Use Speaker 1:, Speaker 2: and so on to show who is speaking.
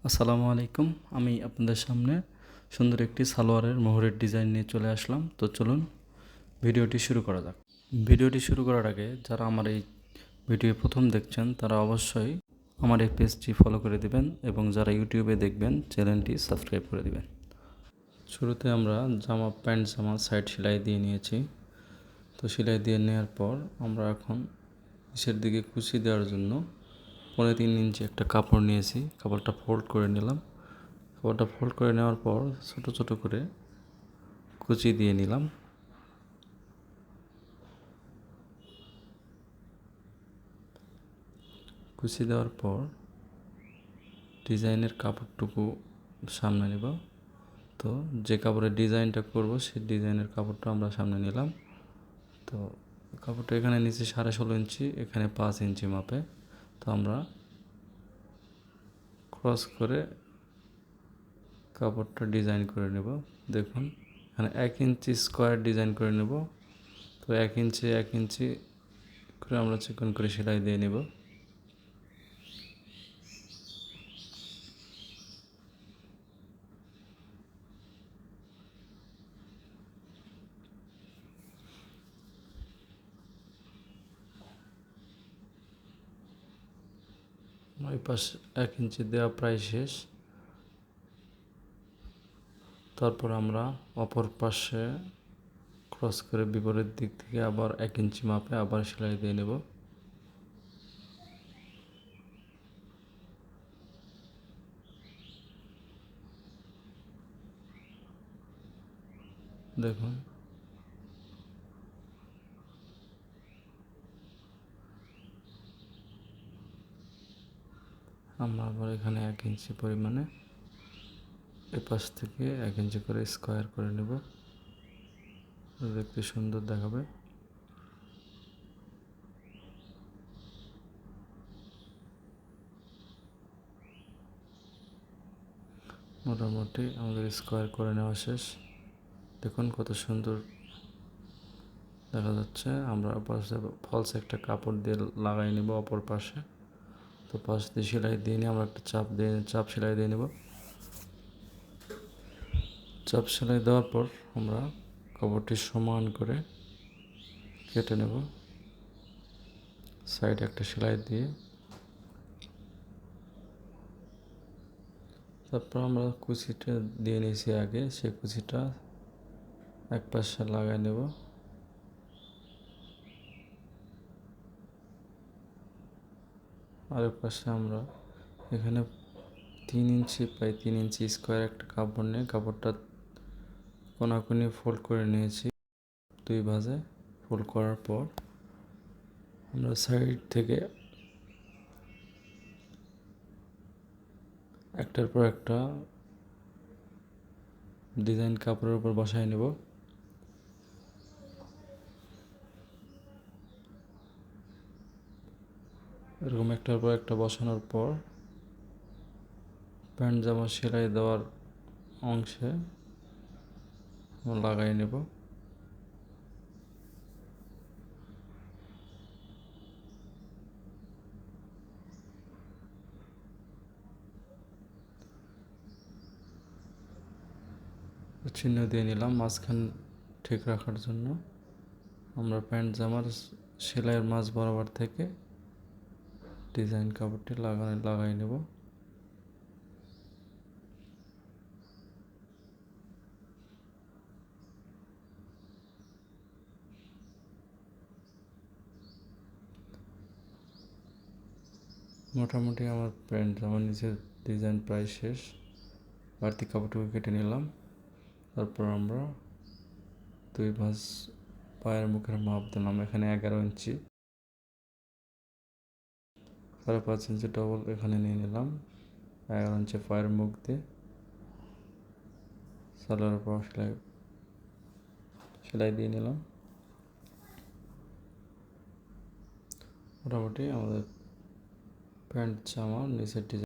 Speaker 1: আসসালামু আলাইকুম। আমি আপনাদের সামনে সুন্দর একটি সালোয়ারের মোহরের ডিজাইন নিয়ে চলে আসলাম। তো চলুন ভিডিওটি শুরু করা যাক। ভিডিওটি শুরু করার আগে যারা আমার এই ভিডিও প্রথম দেখছেন তারা অবশ্যই আমার এই পেজটি ফলো করে দিবেন এবং যারা ইউটিউবে দেখবেন চ্যানেলটি সাবস্ক্রাইব করে দিবেন। শুরুতে আমরা প্যান্ট জামা সাইড সেলাই দিয়ে নিয়েছি। তো সেলাই দিয়ে নেওয়ার পর আমরা এখন নিচের দিকে কুচি দেওয়ার জন্য 3.5 ইঞ্চি একটা কাপড় নিয়েছি। কাপড়টা ফোল্ড করে নিলাম। কাপড়টা ফোল্ড করে নেওয়ার পর ছোট ছোট করে কুচি দিয়ে নিলাম। কুচি দেওয়ার পর ডিজাইনের কাপড়টুকু সামনে নেব। তো যে কাপড়ের ডিজাইনটা করব সেই ডিজাইনের কাপড়টা আমরা সামনে নিলাম। তো কাপড়টা এখানে নিচে 16.5 ইঞ্চি, এখানে 5 ইঞ্চি মাপে। তো আমরা ক্রস করে কাপড়টা ডিজাইন করে নেব। দেখুন এখানে 1 ইঞ্চি স্কোয়ার ডিজাইন করে নেব। তো 1 ইঞ্চি করে আমরা চিকন করে সেলাই দিয়ে নেব। ওই পাশে 1 ইঞ্চি দেওয়া প্রায় শেষ। তারপর আমরা অপর পাশে ক্রস করে বিপরীত দিক থেকে আবার 1 ইঞ্চি মাপে আবার সেলাই দিয়ে নেব। দেখুন আমরা আবার এখানে 1 ইঞ্চি পরিমাণে এ পাশ থেকে 1 ইঞ্চি করে স্কোয়ার করে নেব। দেখতে সুন্দর দেখাবে। মোটামুটি আমাদের স্কোয়ার করে নেওয়া শেষ। দেখুন কত সুন্দর দেখা যাচ্ছে। আমরা পাশে ফলস একটা কাপড় দিয়ে লাগাই নেব অপর পাশে। তো পাশ দিয়ে সেলাই দিয়ে নিয়ে আমরা একটা চাপ সেলাই দিয়ে নেব। চাপ সেলাই দেওয়ার পর আমরা কাপড়টি সমান করে কেটে নেব সাইডে একটা সেলাই দিয়ে। তারপর আমরা কুচিটা দিয়ে নিয়েছি আগে, সেই কুচিটা এক পাশে লাগাই নেব। আর এক পাশে আমরা এখানে 3 ইঞ্চি প্রায় 3 ইঞ্চি স্কোয়ার একটা কাপড় নিয়ে কাপড়টা কোনাকুনি ফোল্ড করে নিয়েছি 2 ভাঁজে। ফোল্ড করার পর আমরা সাইড থেকে একটার পর একটা ডিজাইন কাপড়ের উপর বসাই নেব। এরকম একটার পর একটা বসানোর পর প্যান্ট জামা সেলাই দেওয়ার অংশে লাগাই নেব। চিহ্ন দিয়ে নিলাম মাঝখান ঠিক রাখার জন্য। আমরা প্যান্ট জামার সেলাইয়ের মাঝ বরাবর থেকে ডিজাইন কাপড়টি লাগাই নেব। মোটামুটি আমার প্যান্ট জামার নিচের ডিজাইন প্রায় শেষ। বাড়তি কাপড়টুকু কেটে নিলাম। তারপর আমরা 2 ভাঁজ পায়ের মুখের মাপ দিলাম। এখানে 11 ইঞ্চি, 5.5 ইঞ্চি ডবল এখানে নিয়ে নিলাম। 11 ইঞ্চি পায়ের মুখ দিয়ে সালোয়ারের পর সেলাই দিয়ে নিলাম। মোটামুটি আমাদের প্যান্ট জামার নিচের ডিজাইন